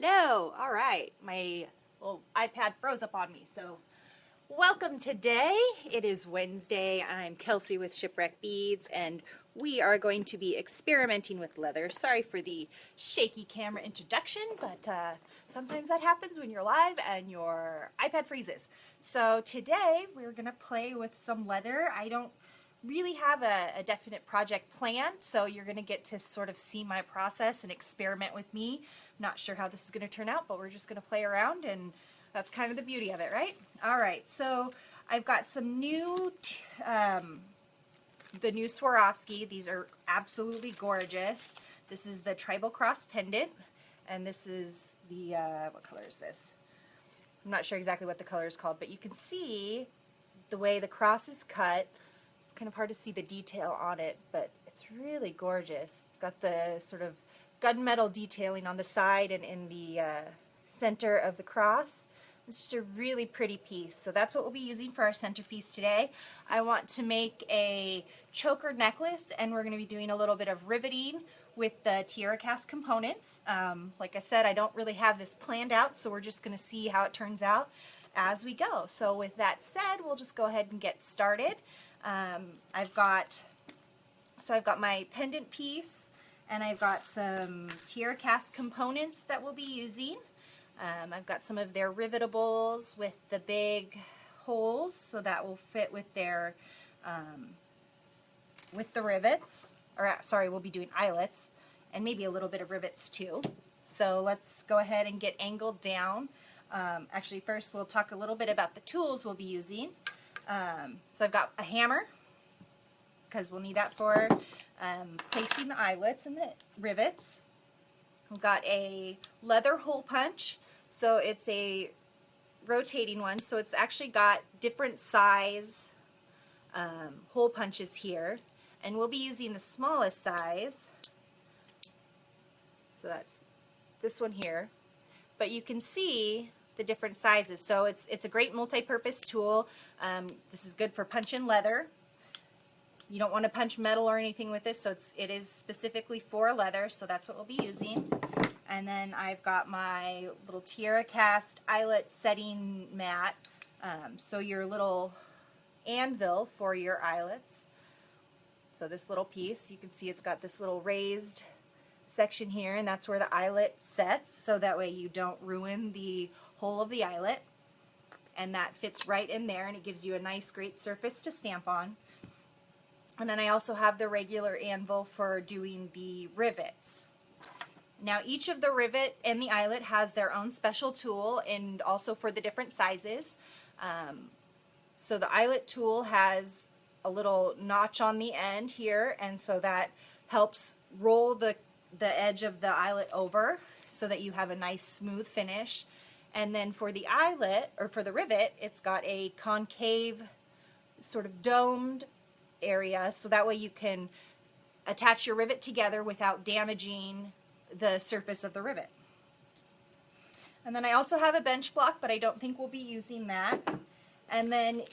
Hello. All right. My little iPad froze up on me. So, welcome today. It is Wednesday. I'm Kelsey with Shipwreck Beads, and we are going to be experimenting with leather. Sorry for the shaky camera introduction, but sometimes that happens when you're live and your iPad freezes. So, today we're going to play with some leather. I don't really have a definite project planned, so you're going to get to sort of see my process and experiment with me. Not sure how this is going to turn out, but we're just going to play around, and that's kind of the beauty of it, right? All right, so I've got some new, the new Swarovski. These are absolutely gorgeous. This is the Tribal Cross Pendant, and this is the, what color is this? I'm not sure exactly what the color is called, but you can see the way the cross is cut. It's kind of hard to see the detail on it, but it's really gorgeous. It's got the sort of gunmetal detailing on the side and in the center of the cross. It's just a really pretty piece. So that's what we'll be using for our centerpiece today. I want to make a choker necklace, and we're going to be doing a little bit of riveting with the TierraCast components. Like I said, I don't really have this planned out, so we're just going to see how it turns out as we go. So with that said, we'll just go ahead and get started. I've got my pendant piece, and I've got some TierraCast components that we'll be using. I've got some of their rivetables with the big holes, so that will fit with their with the rivets. Or sorry, we'll be doing eyelets and maybe a little bit of rivets too. So let's go ahead and get angled down. Actually, first we'll talk a little bit about the tools we'll be using. So I've got a hammer, because we'll need that for placing the eyelets and the rivets. We've got a leather hole punch, so it's a rotating one, so it's actually got different size hole punches here, and we'll be using the smallest size, so that's this one here, but you can see the different sizes. So it's a great multi-purpose tool. This is good for punching leather. You don't want to punch metal or anything with this, so it is specifically for leather, so that's what we'll be using. And then I've got my little TierraCast eyelet setting mat, so your little anvil for your eyelets. So this little piece, you can see it's got this little raised section here, and that's where the eyelet sets, so that way you don't ruin the hole of the eyelet. And that fits right in there, and it gives you a nice, great surface to stamp on. And then I also have the regular anvil for doing the rivets. Now each of the rivet and the eyelet has their own special tool, and also for the different sizes. So the eyelet tool has a little notch on the end here, and so that helps roll the edge of the eyelet over so that you have a nice smooth finish. And then for the eyelet, or for the rivet, it's got a concave, sort of domed area, so that way you can attach your rivet together without damaging the surface of the rivet. And then I also have a bench block, but I don't think we'll be using that. And then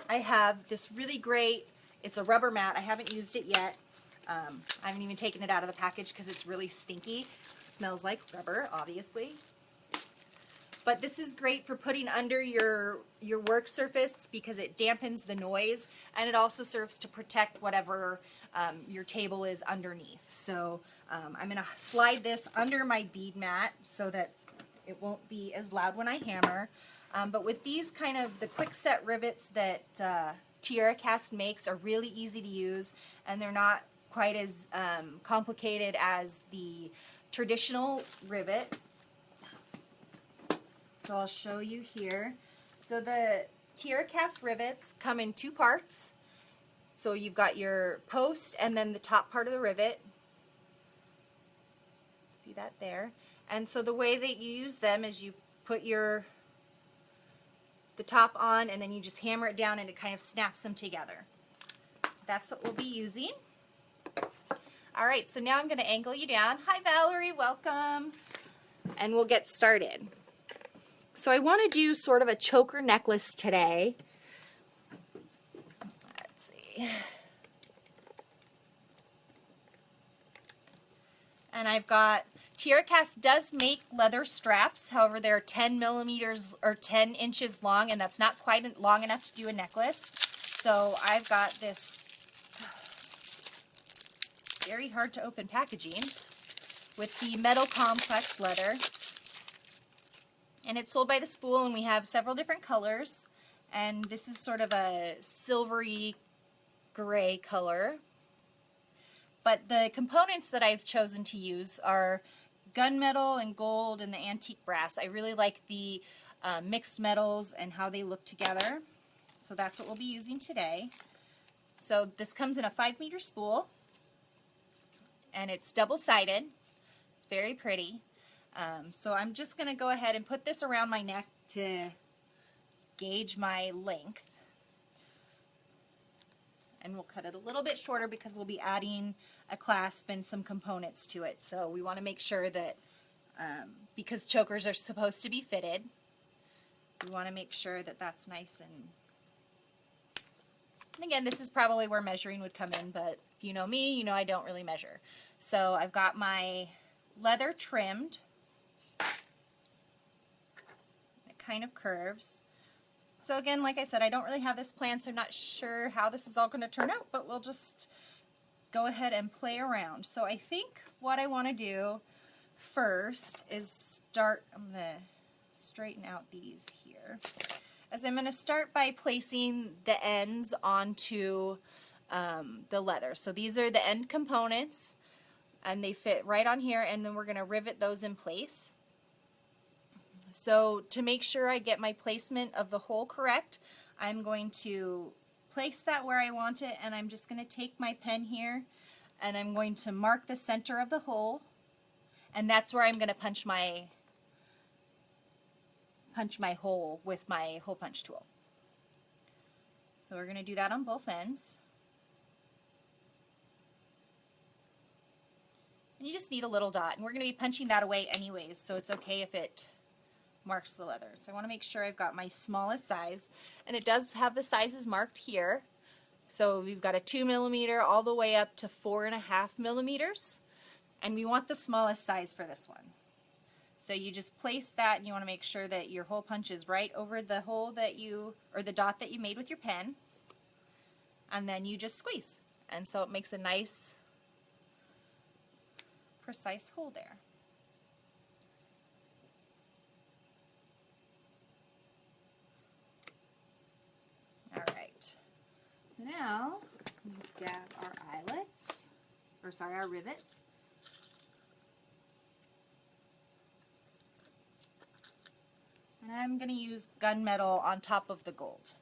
I have this really great, it's a rubber mat. I haven't used it yet. I haven't even taken it out of the package because it's really stinky. It smells like rubber, obviously. But this is great for putting under your work surface because it dampens the noise, and it also serves to protect whatever your table is underneath. So I'm going to slide this under my bead mat so that it won't be as loud when I hammer. But with these kind of the quick set rivets that TierraCast makes are really easy to use, and they're not quite as complicated as the traditional rivet. So I'll show you here. So the TierraCast rivets come in two parts. So you've got your post and then the top part of the rivet. See that there? And so the way that you use them is you put the top on, and then you just hammer it down, and it kind of snaps them together. That's what we'll be using. All right, so now I'm going to angle you down. Hi Valerie, welcome. And we'll get started. So I want to do sort of a choker necklace today. Let's see. And I've got, TierraCast does make leather straps. However, they're 10 millimeters or 10 inches long, and that's not quite long enough to do a necklace. So I've got this very hard to open packaging with the metal complex leather. And it's sold by the spool, and we have several different colors. And this is sort of a silvery gray color. But the components that I've chosen to use are gunmetal and gold and the antique brass. I really like the mixed metals and how they look together. So that's what we'll be using today. So this comes in a 5-meter spool, and it's double-sided. Very pretty. So I'm just going to go ahead and put this around my neck to gauge my length. And we'll cut it a little bit shorter because we'll be adding a clasp and some components to it. So we want to make sure that, because chokers are supposed to be fitted, we want to make sure that that's nice and again, this is probably where measuring would come in, but if you know me, you know I don't really measure. So I've got my leather trimmed. It kind of curves. So again, like I said, I don't really have this plan, so I'm not sure how this is all going to turn out, but we'll just go ahead and play around. So I think what I want to do first is start, I'm going to straighten out these here, as I'm going to start by placing the ends onto the leather. So these are the end components, and they fit right on here, and then we're going to rivet those in place. So to make sure I get my placement of the hole correct, I'm going to place that where I want it, and I'm just going to take my pen here and I'm going to mark the center of the hole, and that's where I'm going to punch my hole with my hole punch tool. So we're going to do that on both ends. And you just need a little dot, and we're going to be punching that away anyways, so it's okay if it marks the leather. So I want to make sure I've got my smallest size, and it does have the sizes marked here. So we've got a 2 millimeter all the way up to 4.5 millimeters, and we want the smallest size for this one. So you just place that, and you want to make sure that your hole punch is right over the hole that you, or the dot that you made with your pen, and then you just squeeze. And so it makes a nice, precise hole there. All right. Now we grab our eyelets, or sorry, our rivets. And I'm going to use gunmetal on top of the gold.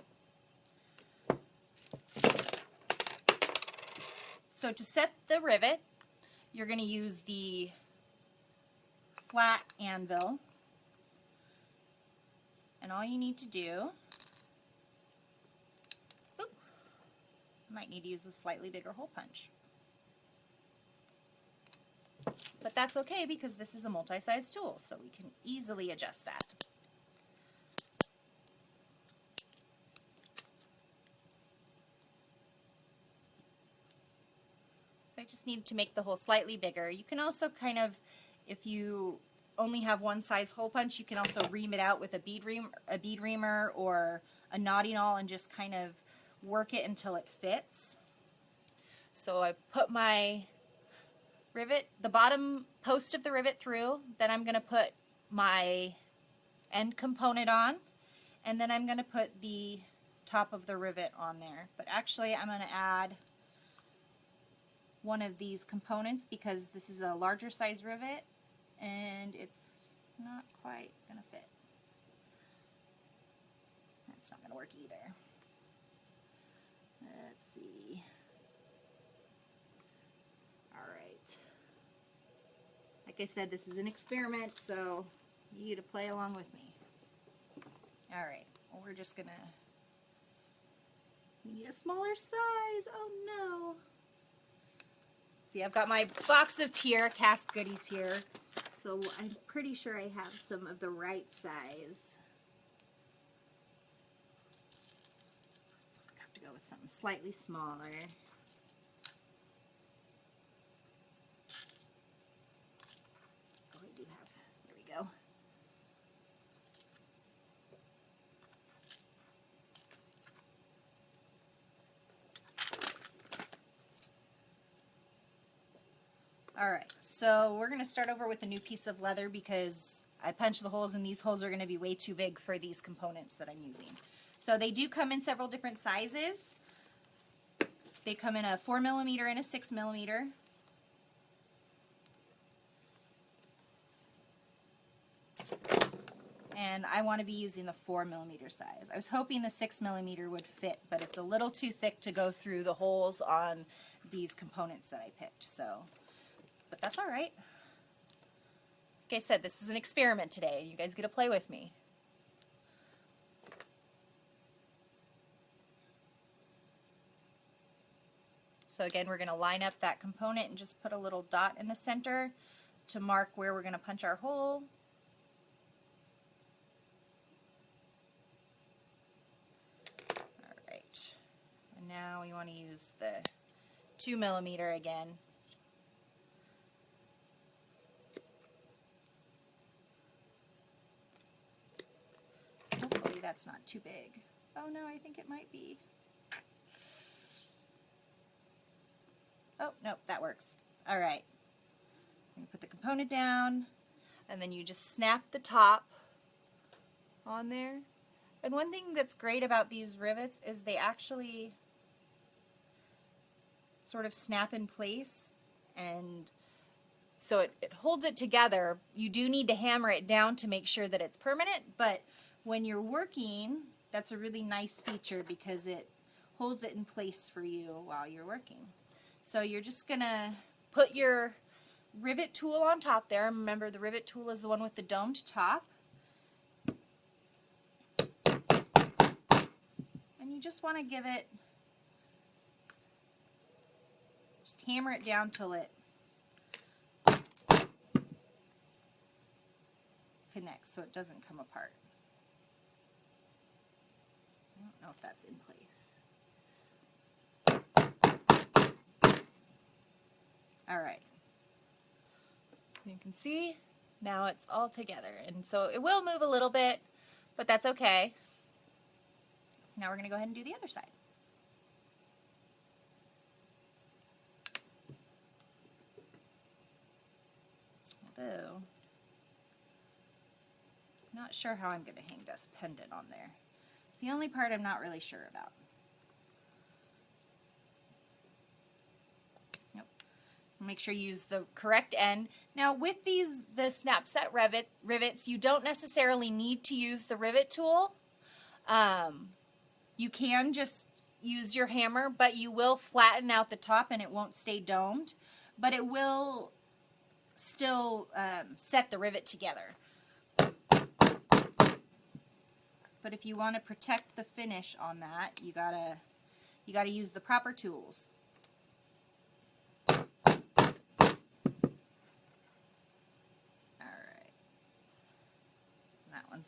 So to set the rivet, you're going to use the flat anvil. And all you need to do, I might need to use a slightly bigger hole punch. But that's okay because this is a multi-size tool, so we can easily adjust that. So I just need to make the hole slightly bigger. You can also kind of, if you only have one size hole punch, you can also ream it out with a bead reamer or a knotting awl and just kind of work it until it fits. So I put my rivet, the bottom post of the rivet through, then I'm going to put my end component on, and then I'm going to put the top of the rivet on there. But actually I'm going to add one of these components because this is a larger size rivet and it's not quite going to fit. That's not going to work either. Let's see. Alright. Like I said, this is an experiment, so you need to play along with me. Alright, well, we're just going to, we need a smaller size. Oh no. See, I've got my box of TierraCast goodies here, so I'm pretty sure I have some of the right size. I have to go with something slightly smaller. Alright, so we're going to start over with a new piece of leather because I punched the holes and these holes are going to be way too big for these components that I'm using. So they do come in several different sizes. They come in a 4mm and a 6mm. And I want to be using the 4mm size. I was hoping the 6mm would fit, but it's a little too thick to go through the holes on these components that I picked. So, but that's all right. Like I said, this is an experiment today. You guys get to play with me. So again, we're going to line up that component and just put a little dot in the center to mark where we're going to punch our hole. Alright, and now we want to use the 2mm again. Hopefully that's not too big. Oh no, I think it might be. Oh, nope, that works. All right. I'm going to put the component down, and then you just snap the top on there. And one thing that's great about these rivets is they actually sort of snap in place, and so it holds it together. You do need to hammer it down to make sure that it's permanent, but when you're working, that's a really nice feature because it holds it in place for you while you're working. So you're just going to put your rivet tool on top there. Remember, the rivet tool is the one with the domed top. And you just want to give it, just hammer it down till it connects so it doesn't come apart. I don't know if that's in place. All right. You can see now it's all together, and so it will move a little bit, but that's okay. So now we're going to go ahead and do the other side. Although, I'm not sure how I'm going to hang this pendant on there. It's the only part I'm not really sure about. Make sure you use the correct end. Now with these, the snap set rivets, you don't necessarily need to use the rivet tool. You can just use your hammer, but you will flatten out the top and it won't stay domed, but it will still set the rivet together. But if you want to protect the finish on that, you gotta use the proper tools.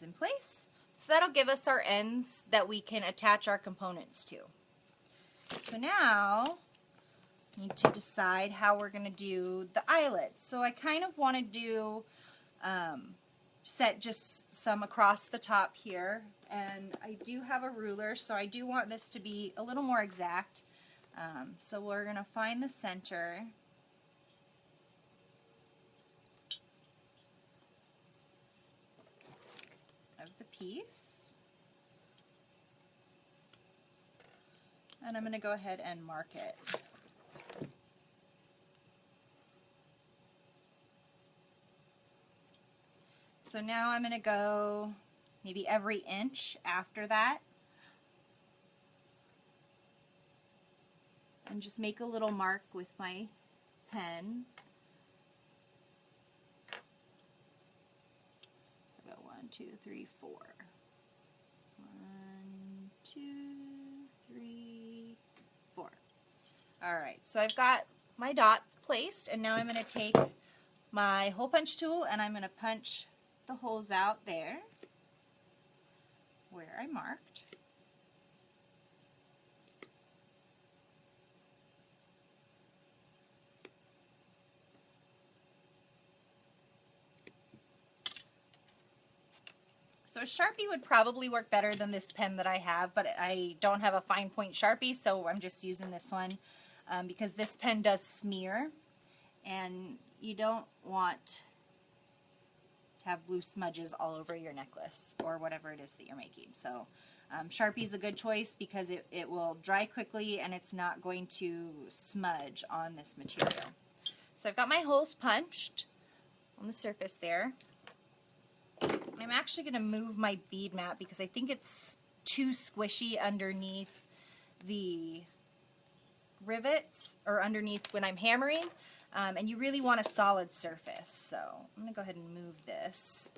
In place. So that'll give us our ends that we can attach our components to. So now we need to decide how we're going to do the eyelets. So I kind of want to do set just some across the top here, and I do have a ruler, so I do want this to be a little more exact. So we're going to find the center. Piece, and I'm going to go ahead and mark it. So now I'm going to go maybe every inch after that and just make a little mark with my pen. 1, 2, 3, 4. 1, 2, 3, 4. Alright, so I've got my dots placed, and now I'm going to take my hole punch tool and I'm going to punch the holes out there where I marked. So a Sharpie would probably work better than this pen that I have, but I don't have a fine point Sharpie, so I'm just using this one because this pen does smear. and you don't want to have blue smudges all over your necklace or whatever it is that you're making. So Sharpie is a good choice because it will dry quickly and it's not going to smudge on this material. So I've got my holes punched on the surface there. I'm actually going to move my bead mat because I think it's too squishy underneath the rivets or underneath when I'm hammering, and you really want a solid surface. So I'm going to go ahead and move this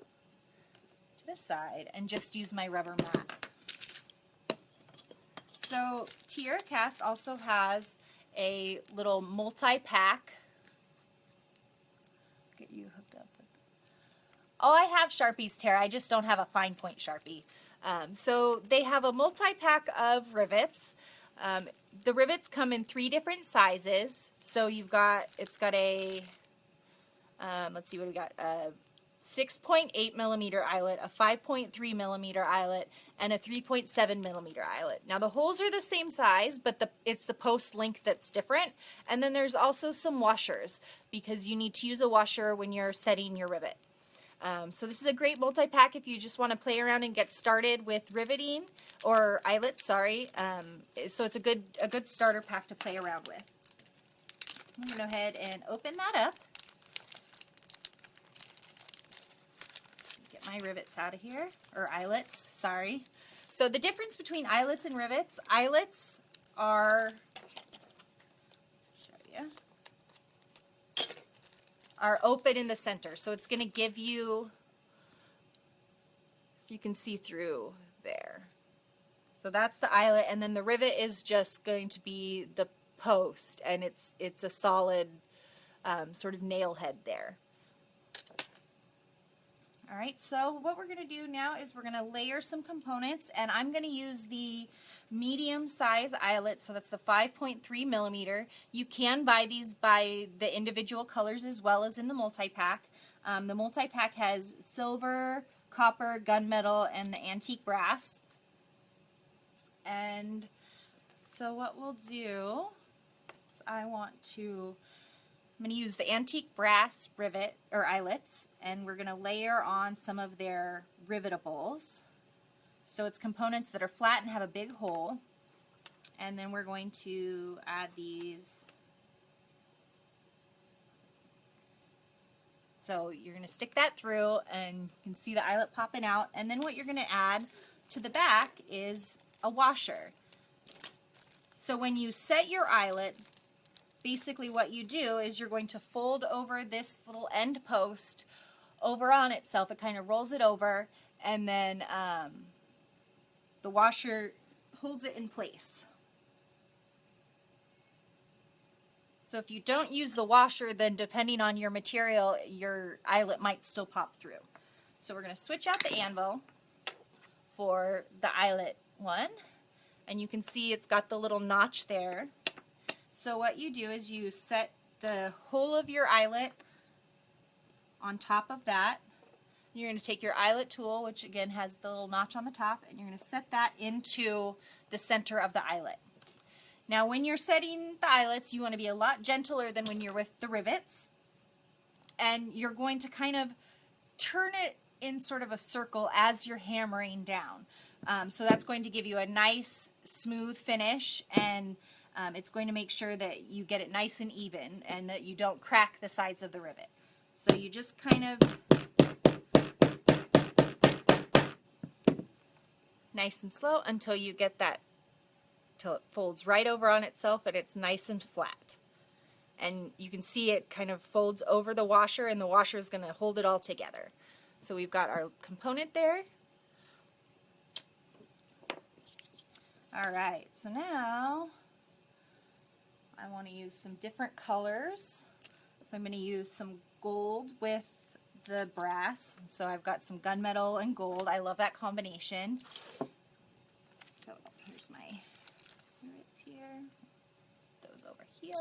to the side and just use my rubber mat. So TierraCast also has a little multi-pack. Get you hooked up with. Oh, I have Sharpies, Tara. I just don't have a fine point Sharpie. So they have a multi-pack of rivets. The rivets come in 3 different sizes. So it's got a, let's see what we got, a 6.8 millimeter eyelet, a 5.3 millimeter eyelet, and a 3.7 millimeter eyelet. Now the holes are the same size, but it's the post length that's different. And then there's also some washers because you need to use a washer when you're setting your rivet. So this is a great multi-pack if you just want to play around and get started with riveting, or eyelets, sorry. So it's a good starter pack to play around with. I'm going to go ahead and open that up. Get my rivets out of here, or eyelets, sorry. So the difference between eyelets and rivets, eyelets are, show you, are open in the center. So it's going to give you, so you can see through there. So that's the eyelet, and then the rivet is just going to be the post, and it's a solid sort of nail head there. All right, so what we're going to do now is we're going to layer some components, and I'm going to use the medium size eyelet, so that's the 5.3 millimeter. You can buy these by the individual colors as well as in the multi-pack. The multi-pack has silver, copper, gunmetal, and the antique brass. And so what we'll do is I'm going to use the antique brass rivet or eyelets, and we're going to layer on some of their rivetables. So it's components that are flat and have a big hole. And then we're going to add these. So you're going to stick that through, and you can see the eyelet popping out. And then what you're going to add to the back is a washer. So when you set your eyelet, basically what you do is you're going to fold over this little end post over on itself. It kind of rolls it over, and then the washer holds it in place. So if you don't use the washer, then depending on your material, your eyelet might still pop through. So we're going to switch out the anvil for the eyelet one, and you can see it's got the little notch there. So what you do is you set the whole of your eyelet on top of that. You're going to take your eyelet tool, which again has the little notch on the top, and you're going to set that into the center of the eyelet. Now when you're setting the eyelets, you want to be a lot gentler than when you're with the rivets, and you're going to kind of turn it in sort of a circle as you're hammering down. So that's going to give you a nice smooth finish, and it's going to make sure that you get it nice and even and that you don't crack the sides of the rivet. So you just kind of nice and slow until you get that, till it folds right over on itself and it's nice and flat. And you can see it kind of folds over the washer, and the washer is going to hold it all together. So we've got our component there. All right, so now I want to use some different colors. So I'm going to use some gold with the brass. So I've got some gunmetal and gold. I love that combination. So here's my rivets here. Those over here.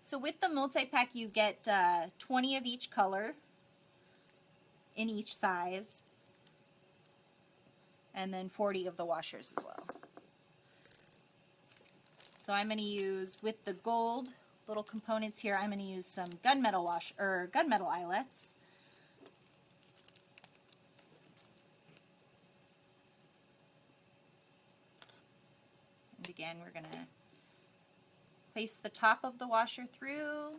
So with the multi-pack you get 20 of each color in each size, and then 40 of the washers as well. So I'm going to use, with the gold little components here, I'm going to use some gunmetal eyelets. And again, we're going to place the top of the washer through,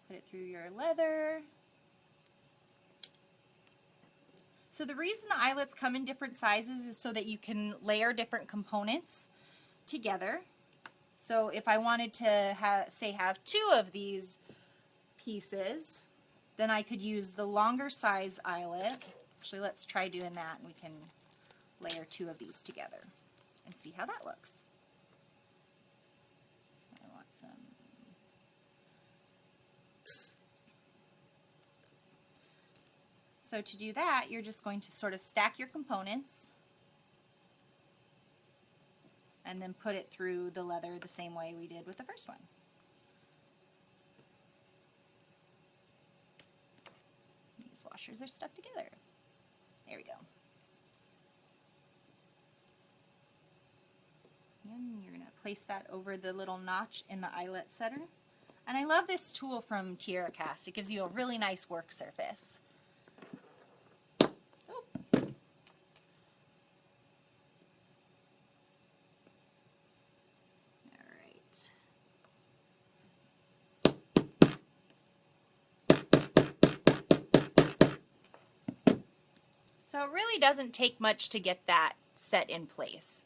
put it through your leather. So the reason the eyelets come in different sizes is so that you can layer different components together. So if I wanted to have 2 of these pieces, then I could use the longer size eyelet. Actually, let's try doing that, and we can layer 2 of these together and see how that looks. I want some. So to do that, you're just going to sort of stack your components and then put it through the leather the same way we did with the first one. These washers are stuck together. There we go. And you're going to place that over the little notch in the eyelet setter. And I love this tool from TierraCast. It gives you a really nice work surface. So it really doesn't take much to get that set in place.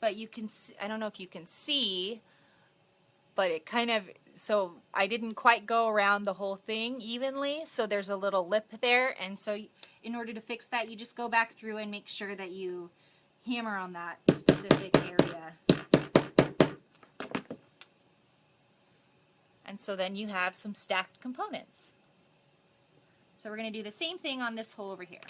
But you can see, I don't know if you can see, but it kind of, so I didn't quite go around the whole thing evenly, so there's a little lip there, and so in order to fix that, you just go back through and make sure that you hammer on that specific area. And so then you have some stacked components. So we're going to do the same thing on this hole over here.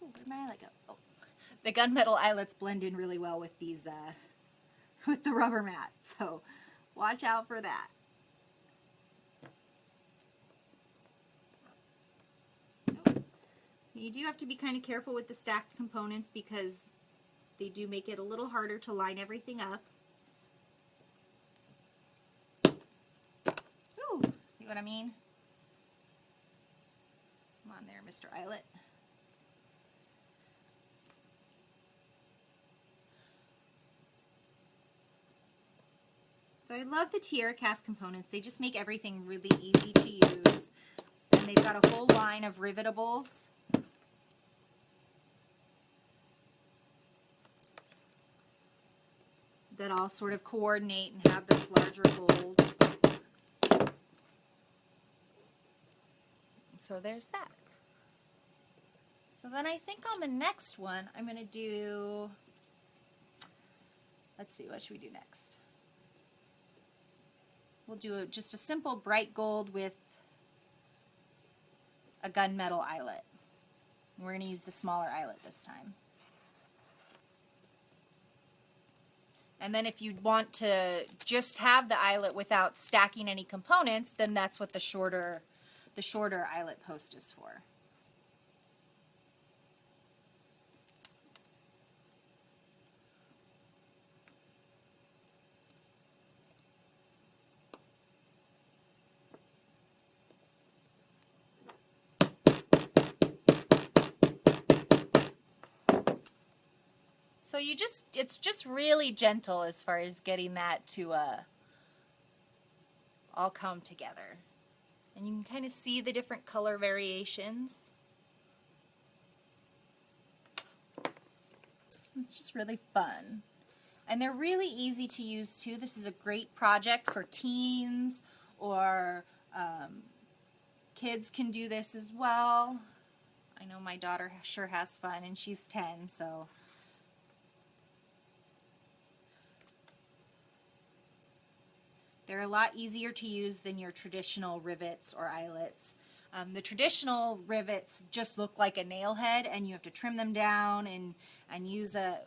Ooh, where'd my eyelet go? Oh. The gunmetal eyelets blend in really well with these, with the rubber mat, so watch out for that. You do have to be kind of careful with the stacked components because they do make it a little harder to line everything up. Ooh, see what I mean? Come on there, Mr. Eyelet. So I love the TierraCast components. They just make everything really easy to use. And they've got a whole line of rivetables. That all sort of coordinate and have those larger holes. So there's that. So then I think on the next one, I'm going to do, let's see, what should we do next? We'll do just a simple bright gold with a gunmetal eyelet. And we're going to use the smaller eyelet this time. And then if you want to just have the eyelet without stacking any components, then that's what the shorter eyelet post is for. So it's just really gentle as far as getting that to all come together. And you can kind of see the different color variations. It's just really fun. And they're really easy to use too. This is a great project for teens, or kids can do this as well. I know my daughter sure has fun, and she's 10, so. They're a lot easier to use than your traditional rivets or eyelets. The traditional rivets just look like a nail head, and you have to trim them down and use a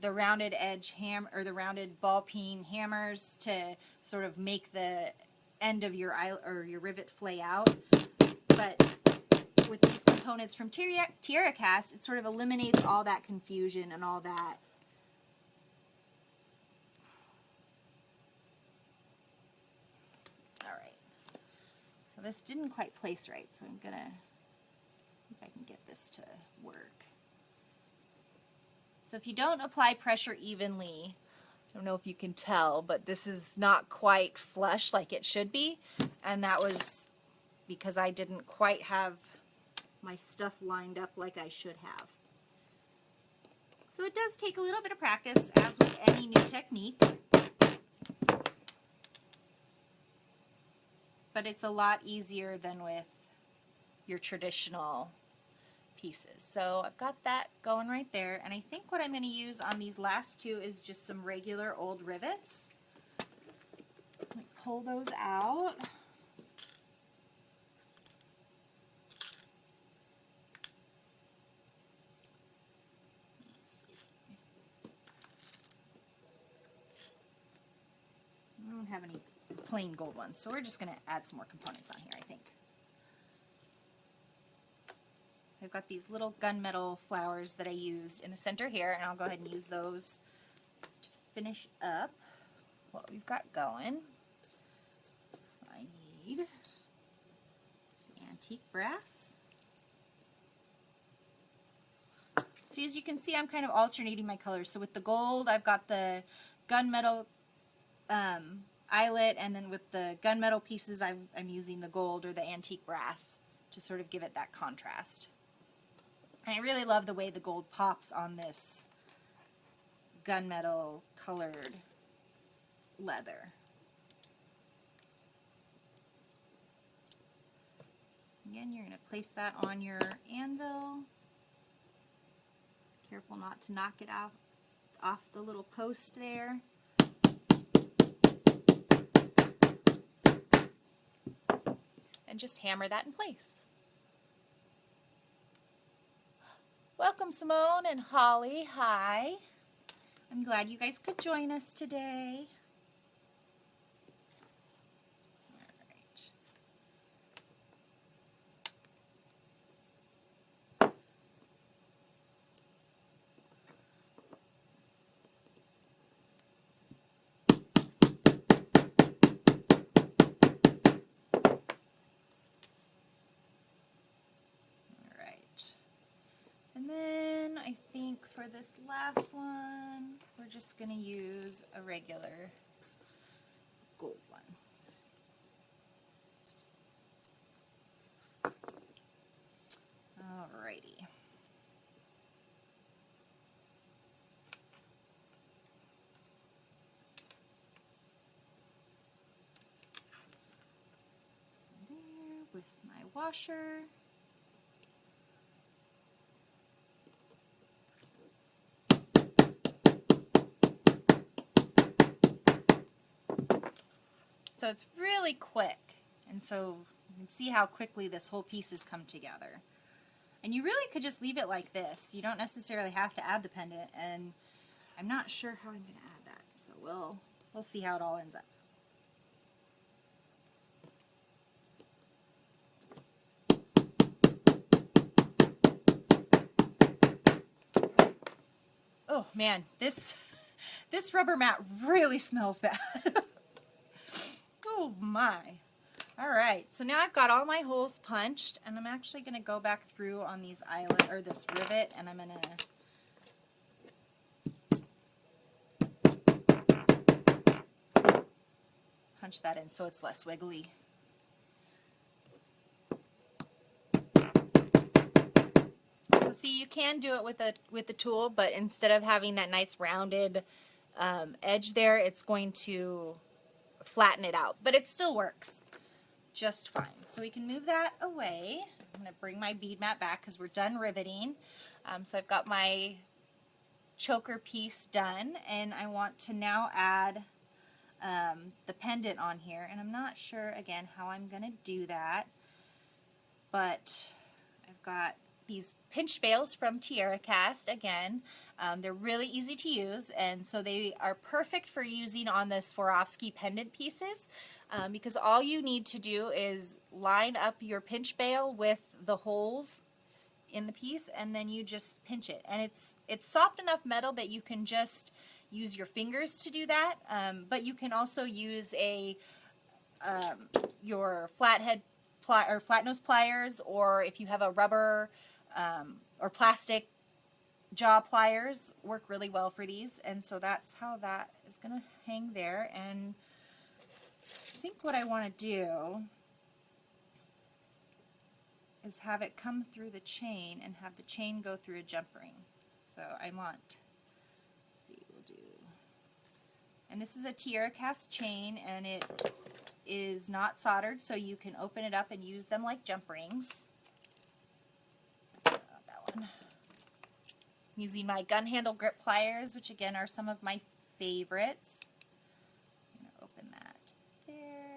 the rounded edge or the rounded ball peen hammers to sort of make the end of your your rivet flay out. But with these components from TierraCast, it sort of eliminates all that confusion and all that. All right. So this didn't quite place right, so I'm gonna see if I can get this to work. So if you don't apply pressure evenly, I don't know if you can tell, but this is not quite flush like it should be, and that was because I didn't quite have my stuff lined up like I should have. So it does take a little bit of practice, as with any new technique, but it's a lot easier than with your traditional pieces. So I've got that going right there, and I think what I'm going to use on these last two is just some regular old rivets. Let me pull those out. Let's see. I don't have any plain gold ones, so we're just going to add some more components on here, I think. I've got these little gunmetal flowers that I used in the center here, and I'll go ahead and use those to finish up what we've got going. So I need the antique brass. So as you can see, I'm kind of alternating my colors. So with the gold, I've got the gunmetal eyelet, and then with the gunmetal pieces, I'm using the gold or the antique brass to sort of give it that contrast. And I really love the way the gold pops on this gunmetal colored leather. Again, you're going to place that on your anvil. Careful not to knock it out off the little post there. And just hammer that in place. Welcome, Simone and Holly. Hi. I'm glad you guys could join us today. And then I think for this last one, we're just going to use a regular gold one. Alrighty. There with my washer. So it's really quick, and so you can see how quickly this whole piece has come together. And you really could just leave it like this. You don't necessarily have to add the pendant, and I'm not sure how I'm going to add that, so we'll see how it all ends up. Oh man, this rubber mat really smells bad. Oh my. All right, so now I've got all my holes punched, and I'm actually going to go back through on these eyelet or this rivet, and I'm going to punch that in so it's less wiggly. So see, you can do it with the tool, but instead of having that nice rounded edge there, it's going to flatten it out, but it still works just fine. So we can move that away. I'm going to bring my bead mat back because we're done riveting. So I've got my choker piece done, and I want to now add the pendant on here, and I'm not sure again how I'm going to do that, but I've got these pinch bails from TierraCast again. They're really easy to use, and so they are perfect for using on the Swarovski pendant pieces, because all you need to do is line up your pinch bail with the holes in the piece, and then you just pinch it. And it's soft enough metal that you can just use your fingers to do that, but you can also use your flathead or flat nose pliers, or if you have a rubber or plastic jaw pliers, work really well for these. And so that's how that is going to hang there. And I think what I want to do is have it come through the chain and have the chain go through a jump ring. So I want, let's see, we'll do, and this is a TierraCast chain, and it is not soldered, so you can open it up and use them like jump rings. That one. I'm using my gun handle grip pliers, which again are some of my favorites. I'm going to open that there.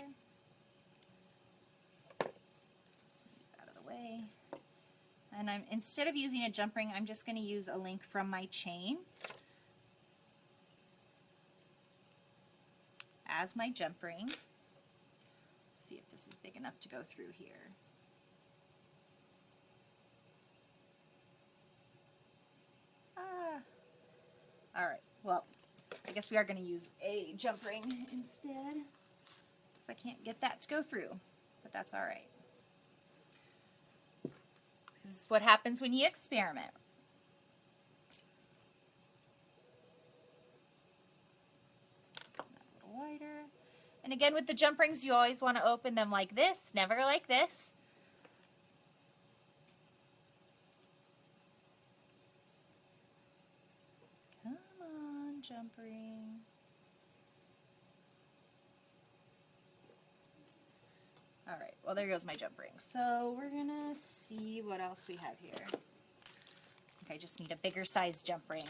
These out of the way. And instead of using a jump ring, I'm just going to use a link from my chain as my jump ring. See if this is big enough to go through here. All right, well, I guess we are going to use a jump ring instead, because I can't get that to go through, but that's all right. This is what happens when you experiment. A little wider. And again, with the jump rings, you always want to open them like this, never like this. Come on, jump ring. All right, well, there goes my jump ring. So we're gonna see what else we have here. Okay, I just need a bigger size jump ring.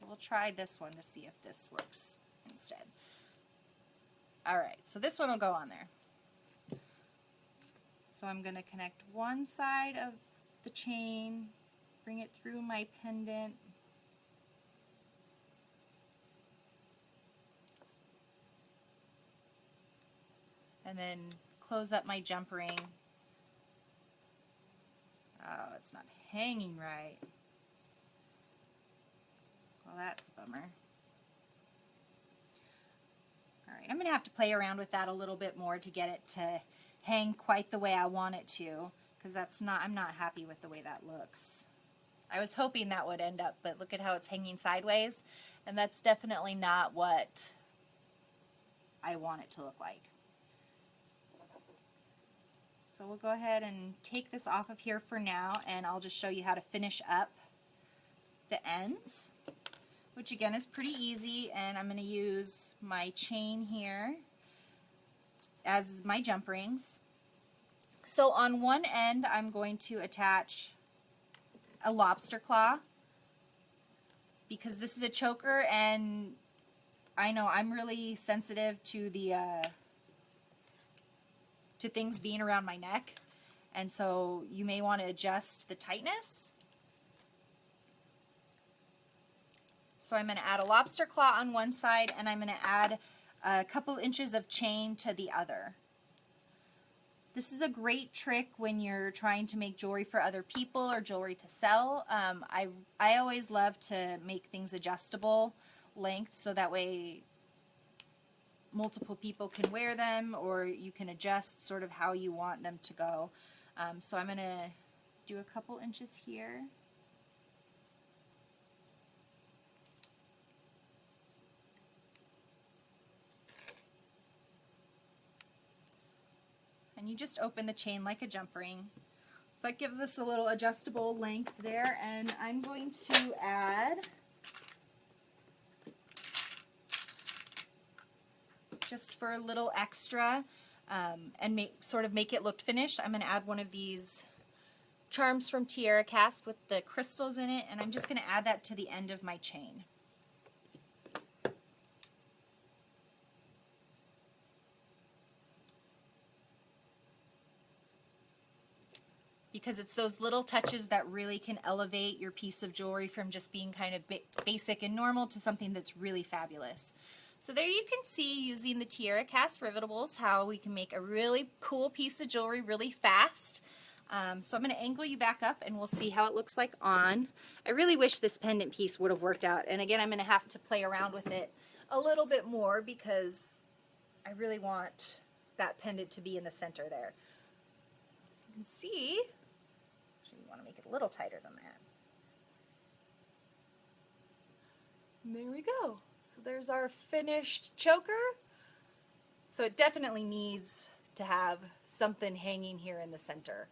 We'll try this one to see if this works instead. All right, so this one will go on there. So I'm going to connect one side of the chain, bring it through my pendant, and then close up my jump ring. Oh, it's not hanging right. Well, that's a bummer. All right, I'm going to have to play around with that a little bit more to get it to hang quite the way I want it to, because I'm not happy with the way that looks. I was hoping that would end up, but look at how it's hanging sideways, and that's definitely not what I want it to look like. So we'll go ahead and take this off of here for now, and I'll just show you how to finish up the ends, which again is pretty easy. And I'm going to use my chain here as my jump rings. So on one end I'm going to attach a lobster claw, because this is a choker, and I know I'm really sensitive to the to things being around my neck, and so you may want to adjust the tightness. So I'm going to add a lobster claw on one side, and I'm going to add a couple inches of chain to the other. This is a great trick when you're trying to make jewelry for other people or jewelry to sell. I always love to make things adjustable length, so that way multiple people can wear them, or you can adjust sort of how you want them to go. So I'm going to do a couple inches here. And you just open the chain like a jump ring. So that gives us a little adjustable length there, and I'm going to add just for a little extra and sort of make it look finished. I'm going to add one of these charms from TierraCast with the crystals in it, and I'm just going to add that to the end of my chain. because it's those little touches that really can elevate your piece of jewelry from just being kind of basic and normal to something that's really fabulous. So there you can see, using the TierraCast rivetables, how we can make a really cool piece of jewelry really fast. So I'm going to angle you back up and we'll see how it looks like on. I really wish this pendant piece would have worked out, and again I'm going to have to play around with it a little bit more because I really want that pendant to be in the center there. So you can see, actually we want to make it a little tighter than that. And there we go. So there's our finished choker. So it definitely needs to have something hanging here in the center.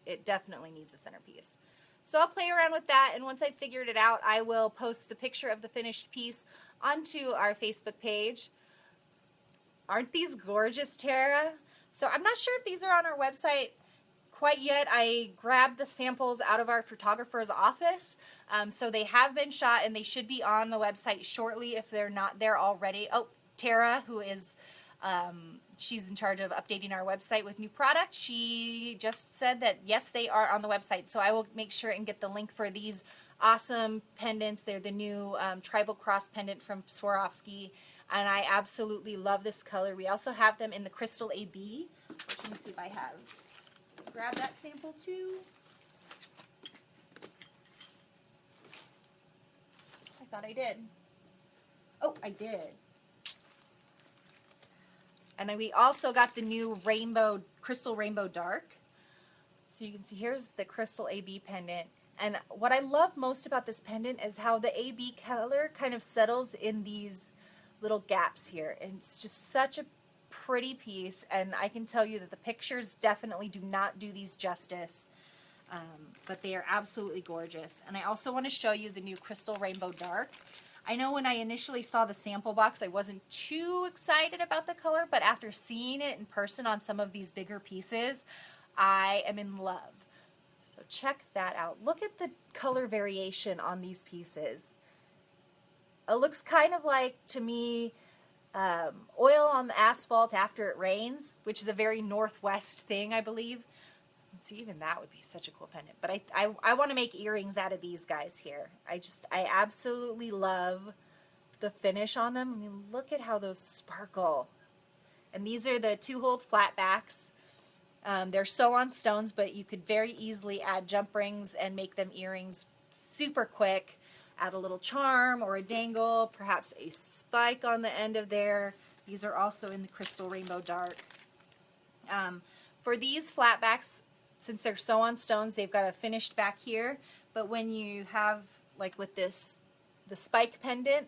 It definitely needs a centerpiece. So I'll play around with that, and once I've figured it out, I will post a picture of the finished piece onto our Facebook page. Aren't these gorgeous, Tara? So I'm not sure if these are on our website quite yet. I grabbed the samples out of our photographer's office, so they have been shot and they should be on the website shortly if they're not there already. Oh, Tara, who is she's in charge of updating our website with new product, she just said that yes, they are on the website. So I will make sure and get the link for these awesome pendants. They're the new tribal cross pendant from Swarovski, and I absolutely love this color. We also have them in the crystal AB. Let me see if I have. Grab that sample too. I thought I did. Oh, I did. And then we also got the new crystal rainbow dark. So you can see here's the crystal AB pendant. And what I love most about this pendant is how the AB color kind of settles in these little gaps here. And it's just such a pretty piece, and I can tell you that the pictures definitely do not do these justice, but they are absolutely gorgeous. And I also want to show you the new crystal rainbow dark. I know when I initially saw the sample box I wasn't too excited about the color, but after seeing it in person on some of these bigger pieces, I am in love. So check that out. Look at the color variation on these pieces. It looks kind of like, to me, oil on the asphalt after it rains, which is a very Northwest thing, I believe. See, even that would be such a cool pendant. But I want to make earrings out of these guys here. I absolutely love the finish on them. I mean, look at how those sparkle. And these are the 2-hold flat backs. They're sew-on stones, but you could very easily add jump rings and make them earrings super quick. Add a little charm or a dangle, perhaps a spike on the end of there. These are also in the crystal rainbow dark. For these flatbacks, since they're sew-on stones, they've got a finished back here. But when you have, like with this, the spike pendant,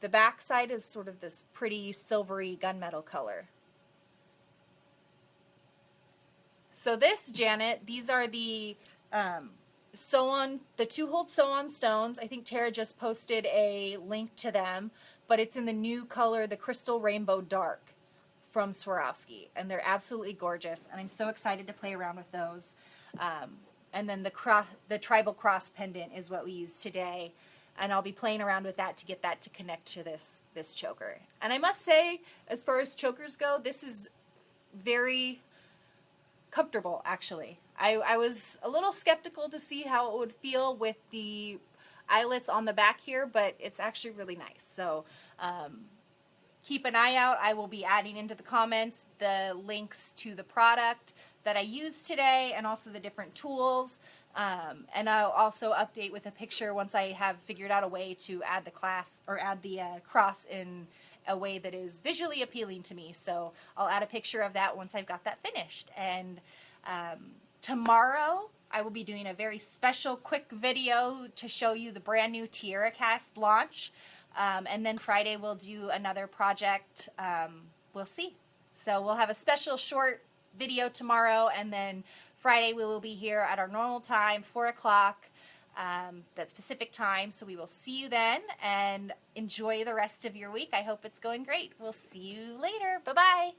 the back side is sort of this pretty silvery gunmetal color. So this, Janet, these are the the 2-hold sew-on stones. I think Tara just posted a link to them, but it's in the new color, the crystal rainbow dark from Swarovski, and they're absolutely gorgeous, and I'm so excited to play around with those. And then the tribal cross pendant is what we use today, and I'll be playing around with that to get that to connect to this choker. And I must say, as far as chokers go, this is very comfortable, actually. I was a little skeptical to see how it would feel with the eyelets on the back here, but it's actually really nice. So keep an eye out. I will be adding into the comments the links to the product that I used today and also the different tools. And I'll also update with a picture once I have figured out a way to add the cross in a way that is visually appealing to me. So I'll add a picture of that once I've got that finished. And tomorrow I will be doing a very special quick video to show you the brand new TierraCast launch. And then Friday we'll do another project. We'll see. So we'll have a special short video tomorrow, and then Friday we will be here at our normal time, 4 o'clock. That's Pacific time. So we will see you then, and enjoy the rest of your week. I hope it's going great. We'll see you later. Bye-bye.